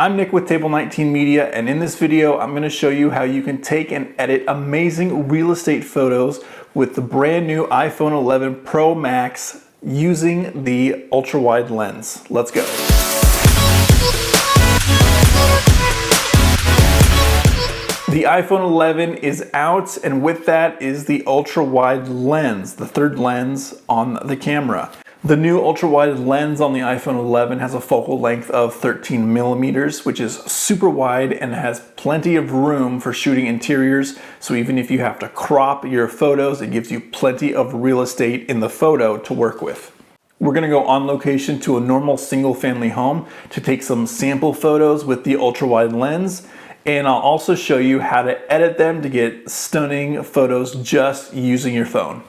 I'm Nick with Table 19 Media, and in this video I'm going to show you how you can take and edit amazing real estate photos with the brand new iPhone 11 Pro Max using the ultra-wide lens. Let's go. The iPhone 11 is out, and with that is the ultra-wide lens, the third lens on the camera. The new ultra-wide lens on the iPhone 11 has a focal length of 13 millimeters, which is super wide and has plenty of room for shooting interiors. So even if you have to crop your photos, it gives you plenty of real estate in the photo to work with. We're gonna go on location to a normal single family home to take some sample photos with the ultra-wide lens. And I'll also show you how to edit them to get stunning photos just using your phone.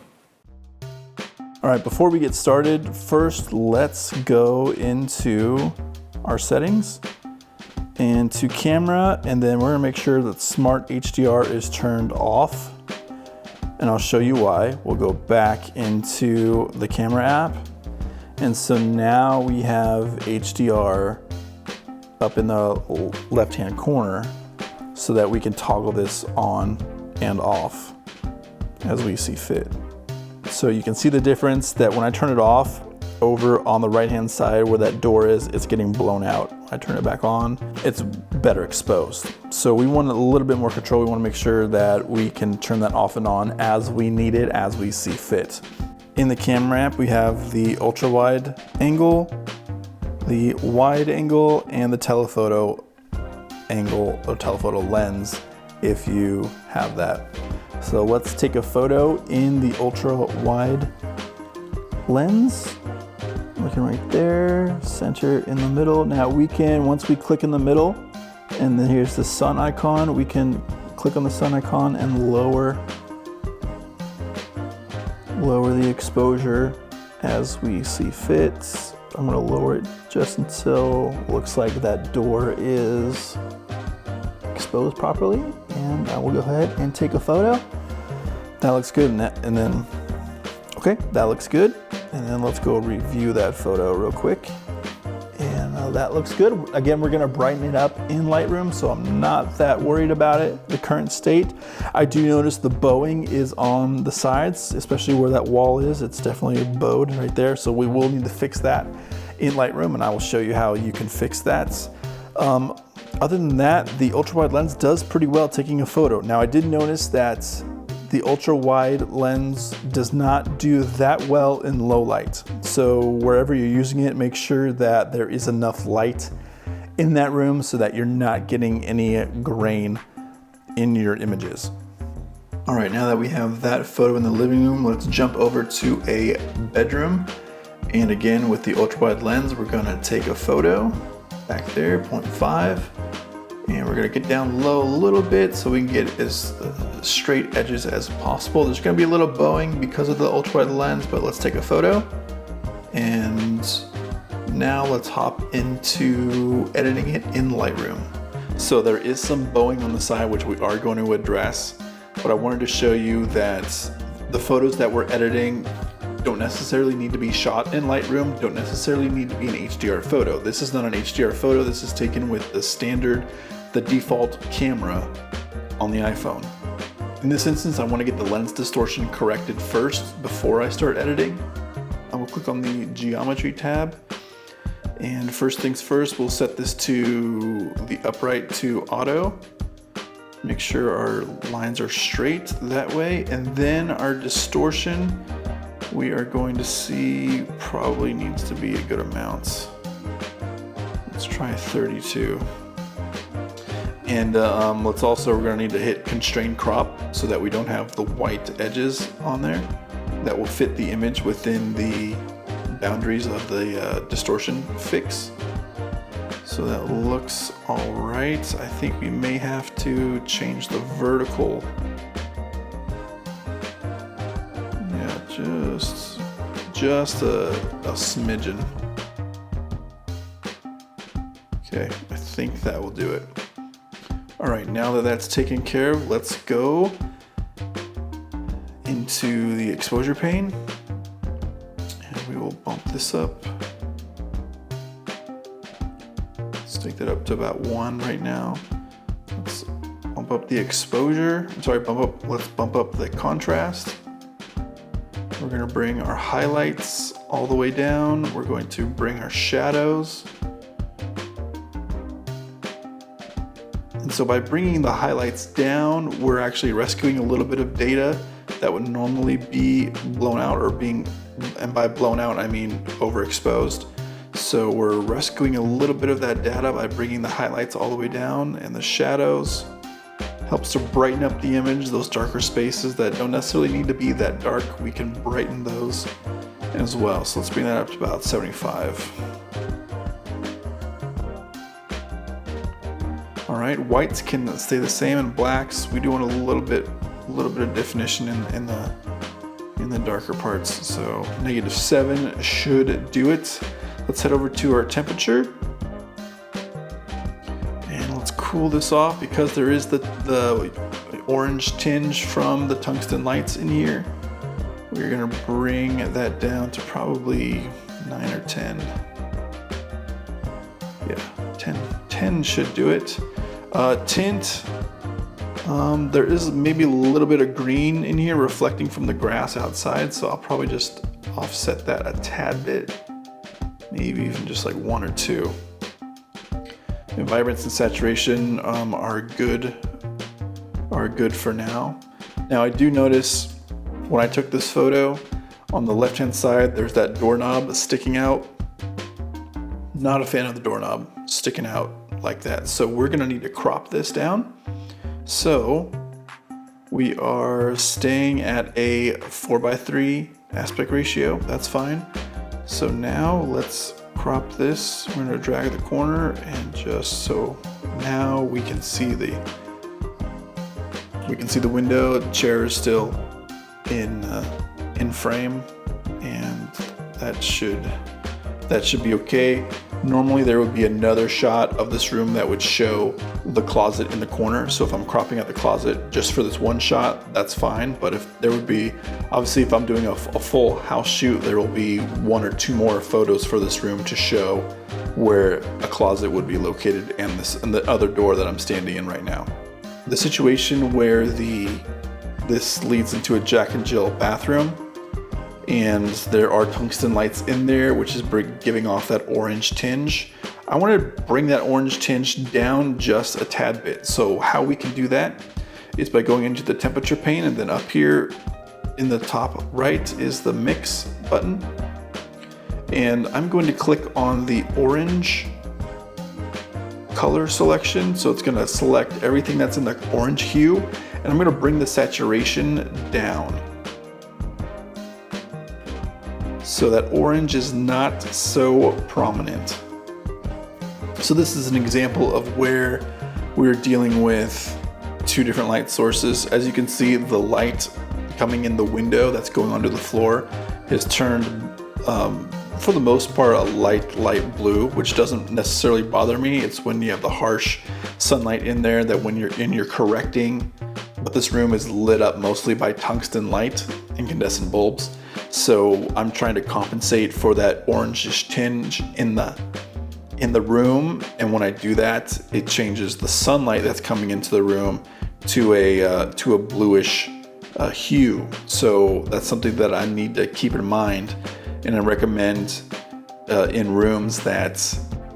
All right, before we get started, first let's go into our settings and to camera, and then we're gonna make sure that Smart HDR is turned off. And I'll show you why. We'll go back into the camera app. And so now we have HDR up in the left-hand corner so that we can toggle this on and off as we see fit. So you can see the difference that when I turn it off, over on the right-hand side where that door is, it's getting blown out. I turn it back on, it's better exposed. So we want a little bit more control. We want to make sure that we can turn that off and on as we need it, as we see fit. In the camera app, we have the ultra-wide angle, the wide angle, and the telephoto angle or telephoto lens if you have that. So let's take a photo in the ultra wide lens. Looking right there, center in the middle. Now we can, once we click in the middle, and then here's the sun icon, we can click on the sun icon and lower the exposure as we see fit. I'm gonna lower it just until it looks like that door is exposed properly, and I will go ahead and take a photo. That looks good, and then, okay, that looks good. And then let's go review that photo real quick. And that looks good. Again, we're gonna brighten it up in Lightroom, so I'm not that worried about it, the current state. I do notice the bowing is on the sides, especially where that wall is. It's definitely bowed right there, so we will need to fix that in Lightroom, and I will show you how you can fix that. Other than that, the ultra-wide lens does pretty well taking a photo. Now, I did notice that the ultra-wide lens does not do that well in low light. So wherever you're using it, make sure that there is enough light in that room so that you're not getting any grain in your images. All right, now that we have that photo in the living room, let's jump over to a bedroom. And again, with the ultra-wide lens, we're gonna take a photo back there, 0.5. And we're gonna get down low a little bit so we can get as straight edges as possible. There's gonna be a little bowing because of the ultra-wide lens, but let's take a photo. And now let's hop into editing it in Lightroom. So there is some bowing on the side, which we are going to address, but I wanted to show you that the photos that we're editing don't necessarily need to be shot in Lightroom, don't necessarily need to be an HDR photo. This is not an HDR photo, this is taken with the default camera on the iPhone. In this instance, I want to get the lens distortion corrected first before I start editing. I will click on the geometry tab, and first things first, we'll set this to the upright to auto. Make sure our lines are straight that way, and then our distortion, we are going to see probably needs to be a good amount. Let's try 32. And we're gonna need to hit constrain crop so that we don't have the white edges on there. That will fit the image within the boundaries of the distortion fix. So that looks all right. I think we may have to change the vertical. Yeah, just a smidgen. Okay, I think that will do it. All right, now that that's taken care of, let's go into the exposure pane, and we will bump this up. Let's take that up to about 1 right now. Let's bump up the exposure. Let's bump up the contrast. We're going to bring our highlights all the way down. We're going to bring our shadows. And so by bringing the highlights down, we're actually rescuing a little bit of data that would normally be blown out and by blown out, I mean overexposed. So we're rescuing a little bit of that data by bringing the highlights all the way down, and the shadows helps to brighten up the image. Those darker spaces that don't necessarily need to be that dark, we can brighten those as well. So let's bring that up to about 75. All right, whites can stay the same, and blacks, we do want a little bit of definition in the darker parts. So -7 should do it. Let's head over to our temperature. And let's cool this off because there is the orange tinge from the tungsten lights in here. We're gonna bring that down to probably 9 or 10. Yeah, 10 should do it. Tint, there is maybe a little bit of green in here reflecting from the grass outside, so I'll probably just offset that a tad bit, maybe even just like 1 or 2. And vibrance and saturation are good for now. Now I do notice when I took this photo, on the left hand side there's that doorknob sticking out. Not a fan of the doorknob sticking out like that, so we're gonna need to crop this down. So we are staying at a 4:3 aspect ratio, that's fine. So now let's crop this. We're gonna drag the corner, and just so now we can see the window. The chair is still in frame, and that should be okay. Normally there would be another shot of this room that would show the closet in the corner. So if I'm cropping out the closet just for this one shot, that's fine. But if there would be, obviously if I'm doing a full house shoot, there will be 1 or 2 more photos for this room to show where a closet would be located and the other door that I'm standing in right now. The situation where this leads into a Jack and Jill bathroom, and there are tungsten lights in there, which is giving off that orange tinge. I want to bring that orange tinge down just a tad bit. So how we can do that is by going into the temperature pane, and then up here in the top right is the mix button. And I'm going to click on the orange color selection. So it's going to select everything that's in the orange hue, and I'm going to bring the saturation down, so that orange is not so prominent. So this is an example of where we're dealing with 2 different light sources. As you can see, the light coming in the window that's going onto the floor is turned, for the most part, a light blue, which doesn't necessarily bother me. It's when you have the harsh sunlight in there that when you're correcting, but this room is lit up mostly by tungsten light, incandescent bulbs. So I'm trying to compensate for that orangish tinge in the room, and when I do that, it changes the sunlight that's coming into the room to a bluish hue. So that's something that I need to keep in mind, and I recommend in rooms that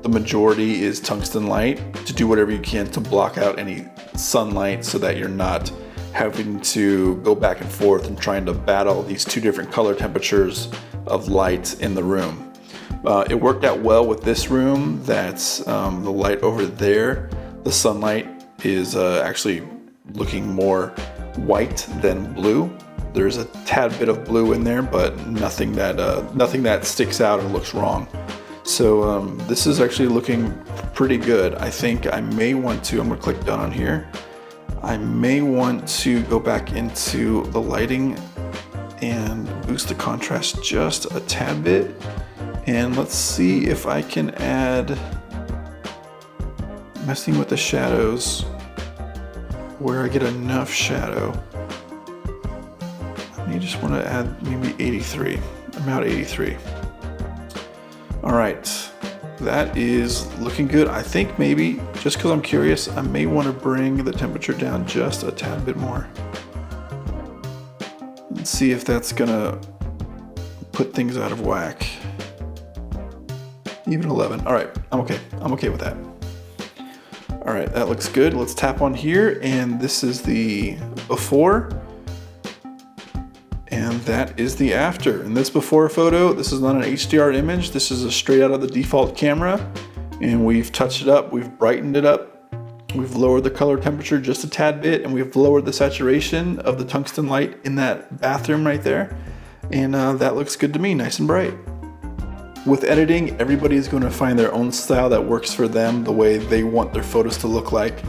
the majority is tungsten light to do whatever you can to block out any sunlight, so that you're not having to go back and forth and trying to battle these 2 different color temperatures of light in the room. It worked out well with this room. That's the light over there. The sunlight is actually looking more white than blue. There's a tad bit of blue in there, but nothing that sticks out or looks wrong. So this is actually looking pretty good. I think I may want to, I'm gonna click done on here. I may want to go back into the lighting and boost the contrast just a tad bit. And let's see if I can add, messing with the shadows, where I get enough shadow. I may just want to add maybe 83. I'm at 83. All right, that is looking good. I think maybe, just because I'm curious, I may want to bring the temperature down just a tad bit more. Let's see if that's gonna put things out of whack. Even 11. All right, I'm okay with that. All right, that looks good. Let's tap on here, and this is the before, and that is the after. And this before photo, this is not an HDR image. This is a straight out of the default camera, and we've touched it up, we've brightened it up, we've lowered the color temperature just a tad bit, and we've lowered the saturation of the tungsten light in that bathroom right there. And that looks good to me, nice and bright. With editing, everybody is going to find their own style that works for them, the way they want their photos to look like.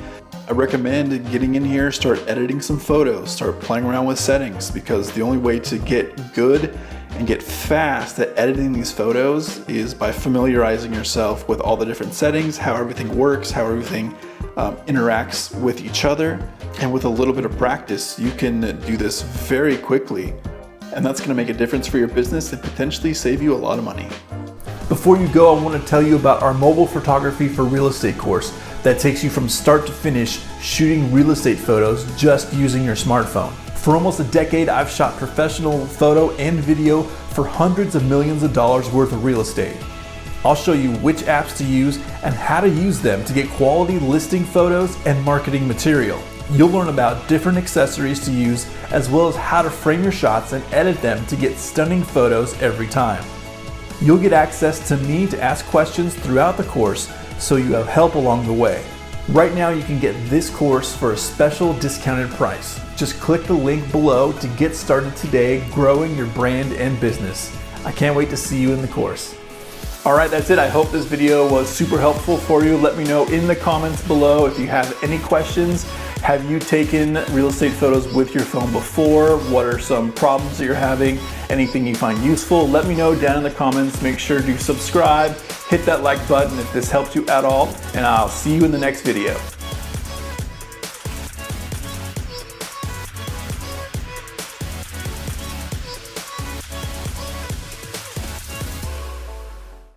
I recommend getting in here, start editing some photos, start playing around with settings, because the only way to get good and get fast at editing these photos is by familiarizing yourself with all the different settings, how everything works, how everything interacts with each other. And with a little bit of practice, you can do this very quickly. And that's going to make a difference for your business and potentially save you a lot of money. Before you go, I want to tell you about our mobile photography for real estate course that takes you from start to finish shooting real estate photos just using your smartphone. For almost a decade, I've shot professional photo and video for hundreds of millions of dollars worth of real estate. I'll show you which apps to use and how to use them to get quality listing photos and marketing material. You'll learn about different accessories to use, as well as how to frame your shots and edit them to get stunning photos every time. You'll get access to me to ask questions throughout the course, so you have help along the way. Right now you can get this course for a special discounted price. Just click the link below to get started today growing your brand and business. I can't wait to see you in the course. All right, that's it. I hope this video was super helpful for you. Let me know in the comments below if you have any questions. Have you taken real estate photos with your phone before? What are some problems that you're having? Anything you find useful? Let me know down in the comments. Make sure to subscribe, hit that like button if this helped you at all, and I'll see you in the next video.